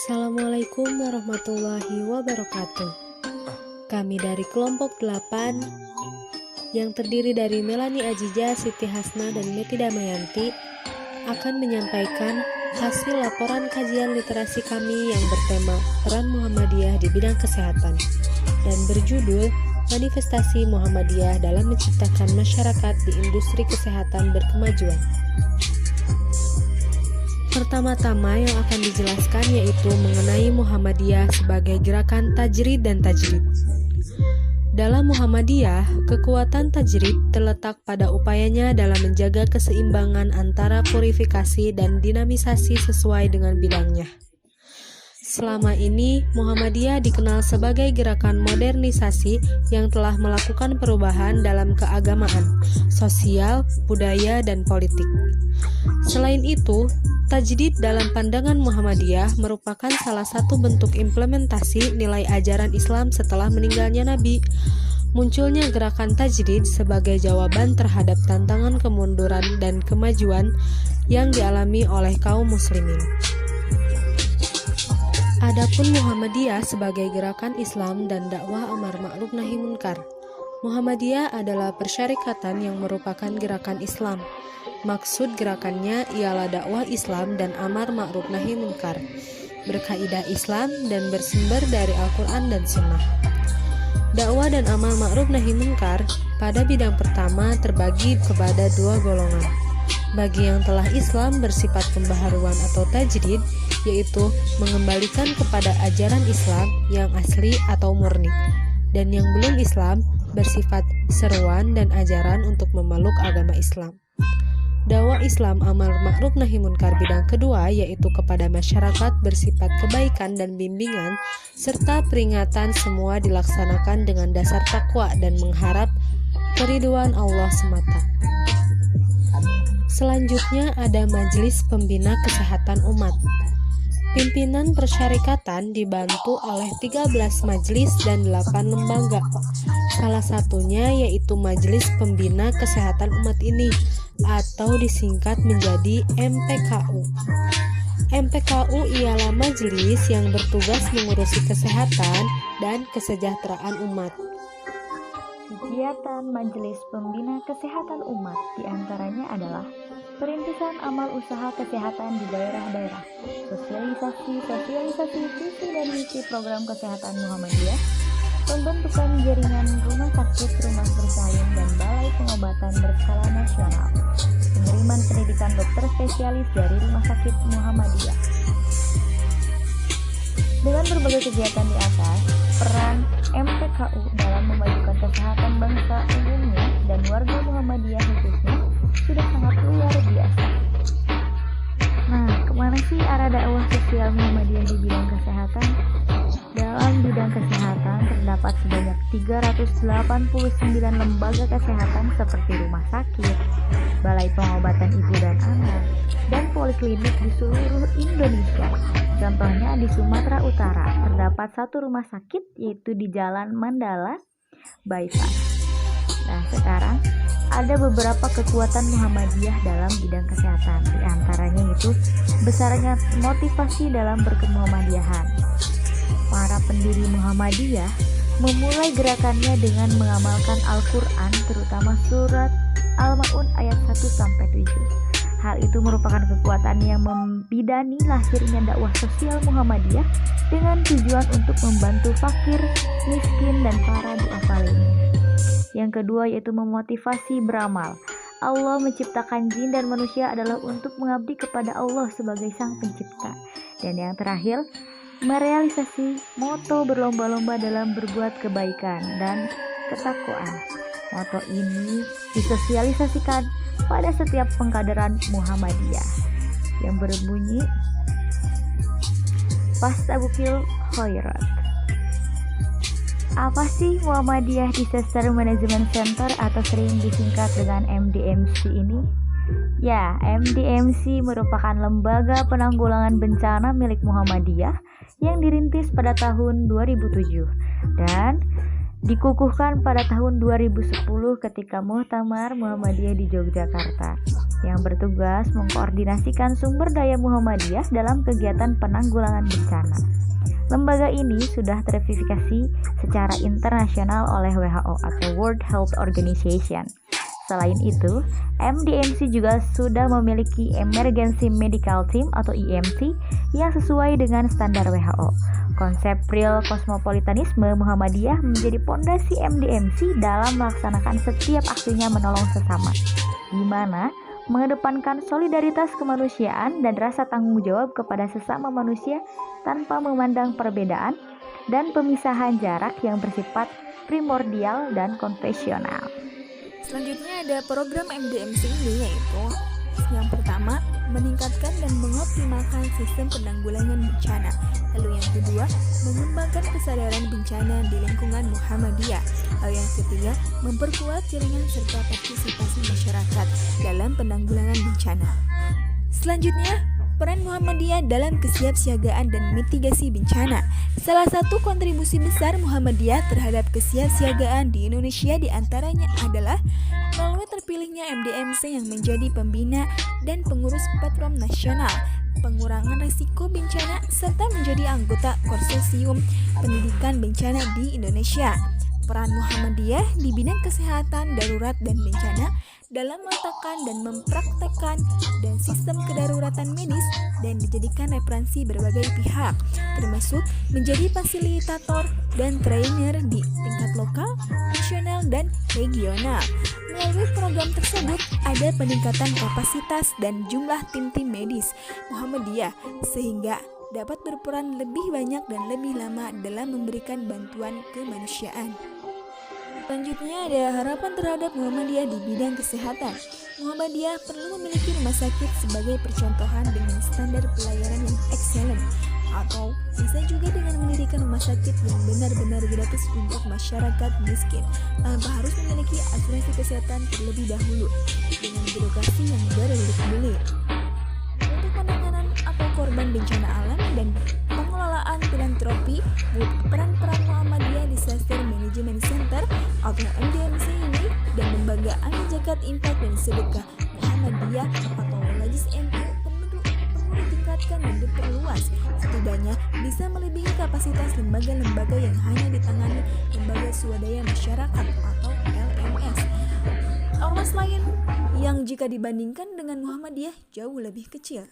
Assalamualaikum warahmatullahi wabarakatuh. Kami dari kelompok 8 yang terdiri dari Melani Ajija, Siti Hasna, dan Meti Damayanti akan menyampaikan hasil laporan kajian literasi kami yang bertema peran Muhammadiyah di bidang kesehatan dan berjudul Manifestasi Muhammadiyah dalam menciptakan masyarakat di industri kesehatan berkemajuan. Pertama-tama yang akan dijelaskan yaitu mengenai Muhammadiyah sebagai gerakan tajrid dan tajdid. Dalam Muhammadiyah, kekuatan tajrid terletak pada upayanya dalam menjaga keseimbangan antara purifikasi dan dinamisasi sesuai dengan bidangnya. Selama ini, Muhammadiyah dikenal sebagai gerakan modernisasi yang telah melakukan perubahan dalam keagamaan, sosial, budaya, dan politik. Selain itu, tajdid dalam pandangan Muhammadiyah merupakan salah satu bentuk implementasi nilai ajaran Islam setelah meninggalnya Nabi. Munculnya gerakan tajdid sebagai jawaban terhadap tantangan kemunduran dan kemajuan yang dialami oleh kaum muslimin. Adapun Muhammadiyah sebagai gerakan Islam dan dakwah amar ma'ruf nahi munkar. Muhammadiyah adalah persyarikatan yang merupakan gerakan Islam. Maksud gerakannya ialah dakwah Islam dan amar ma'ruf nahi munkar, berkaidah Islam dan bersumber dari Al-Quran dan Sunnah. Dakwah dan amar ma'ruf nahi munkar pada bidang pertama terbagi kepada dua golongan. Bagi yang telah Islam bersifat pembaharuan atau tajdid, yaitu mengembalikan kepada ajaran Islam yang asli atau murni, dan yang belum Islam bersifat seruan dan ajaran untuk memeluk agama Islam. Dakwah Islam amar ma'ruf nahi munkar bidang kedua yaitu kepada masyarakat bersifat kebaikan dan bimbingan serta peringatan, semua dilaksanakan dengan dasar takwa dan mengharap keridhaan Allah semata. Selanjutnya ada Majelis Pembina Kesehatan Umat. Pimpinan persyarikatan dibantu oleh 13 majelis dan 8 lembaga. Salah satunya yaitu Majelis Pembina Kesehatan Umat ini, atau disingkat menjadi MPKU. MPKU ialah majelis yang bertugas mengurusi kesehatan dan kesejahteraan umat. Kegiatan Majelis Pembina Kesehatan Umat diantaranya adalah perintisan amal usaha kesehatan di daerah-daerah, sosialisasi visi dan misi program kesehatan Muhammadiyah, pembentukan jaringan rumah sakit, rumah bersalin, dan balai pengobatan berskala nasional, pengiriman pendidikan dokter spesialis dari rumah sakit Muhammadiyah. Dengan berbagai kegiatan di atas, peran MPKU dalam memajukan kesehatan bangsa umumnya dan warga Muhammadiyah khususnya sudah sangat luar biasa. Nah, kemana sih arah dakwah sosial Muhammadiyah di bidang kesehatan? Dalam bidang kesehatan terdapat sebanyak 389 lembaga kesehatan seperti rumah sakit, balai pengobatan ibu dan anak, dan poliklinik di seluruh Indonesia. Contohnya di Sumatera Utara terdapat satu rumah sakit yaitu di Jalan Mandala Bypass. Nah, sekarang ada beberapa kekuatan Muhammadiyah dalam bidang kesehatan, di antaranya itu besarnya motivasi dalam berkemuhammadiyahan. Para pendiri Muhammadiyah memulai gerakannya dengan mengamalkan Al-Quran, terutama surat Al-Ma'un ayat 1-7. Hal itu merupakan kekuatan yang membidani lahirnya dakwah sosial Muhammadiyah dengan tujuan untuk membantu fakir, miskin, dan para duafa lainnya. Yang kedua yaitu memotivasi beramal. Allah menciptakan jin dan manusia adalah untuk mengabdi kepada Allah sebagai Sang Pencipta. Dan yang terakhir, merealisasi moto berlomba-lomba dalam berbuat kebaikan dan ketakwaan. Moto ini disosialisasikan pada setiap pengkaderan Muhammadiyah yang berbunyi Fastabukil Khairat. Apa sih Muhammadiyah Disaster Management Center atau sering disingkat dengan MDMC ini? Ya, MDMC merupakan lembaga penanggulangan bencana milik Muhammadiyah yang dirintis pada tahun 2007 dan dikukuhkan pada tahun 2010 ketika Muktamar Muhammadiyah di Yogyakarta. yang bertugas mengkoordinasikan sumber daya Muhammadiyah dalam kegiatan penanggulangan bencana. Lembaga ini sudah terverifikasi secara internasional oleh WHO atau World Health Organization. Selain itu, MDMC juga sudah memiliki Emergency Medical Team atau EMT yang sesuai dengan standar WHO. Konsep real kosmopolitanisme Muhammadiyah menjadi pondasi MDMC dalam melaksanakan setiap aksinya menolong sesama, di mana mengedepankan solidaritas kemanusiaan dan rasa tanggung jawab kepada sesama manusia tanpa memandang perbedaan dan pemisahan jarak yang bersifat primordial dan konvensional. Selanjutnya ada program MDMC ini, yaitu yang pertama, meningkatkan dan mengoptimalkan sistem penanggulangan bencana. Lalu yang kedua, mengembangkan kesadaran bencana di lingkungan Muhammadiyah. Lalu yang ketiga, memperkuat jaringan serta partisipasi masyarakat dalam penanggulangan bencana. Selanjutnya, peran Muhammadiyah dalam kesiapsiagaan dan mitigasi bencana. Salah satu kontribusi besar Muhammadiyah terhadap kesiapsiagaan di Indonesia diantaranya adalah melalui terpilihnya MDMC yang menjadi pembina dan pengurus platform nasional pengurangan risiko bencana serta menjadi anggota konsorsium pendidikan bencana di Indonesia. Peran Muhammadiyah di bidang kesehatan, darurat, dan bencana dalam meletakkan dan mempraktekkan dan sistem kedaruratan medis dan dijadikan referensi berbagai pihak, termasuk menjadi fasilitator dan trainer di tingkat lokal, nasional, dan regional. Melalui program tersebut, ada peningkatan kapasitas dan jumlah tim-tim medis Muhammadiyah sehingga dapat berperan lebih banyak dan lebih lama dalam memberikan bantuan kemanusiaan. Selanjutnya ada harapan terhadap Muhammadiyah di bidang kesehatan. Muhammadiyah perlu memiliki rumah sakit sebagai percontohan dengan standar pelayanan yang excellent, atau bisa juga dengan mendirikan rumah sakit yang benar-benar gratis untuk masyarakat miskin tanpa harus memiliki asuransi kesehatan terlebih dahulu dengan birokrasi yang berbelit-belit. Untuk penanganan atau korban bencana alam dan pengelolaan filantropi, peran-peran Muhammadiyah Disaster Management Center atau MDMC ini dan lembaga anti zakat infak dan sedekah Muhammadiyah atau Lajis MU perlu ditingkatkan dan diperluas, setidaknya bisa melebihi kapasitas lembaga-lembaga yang hanya ditangani lembaga swadaya masyarakat atau LMS. Ormas lain yang jika dibandingkan dengan Muhammadiyah jauh lebih kecil.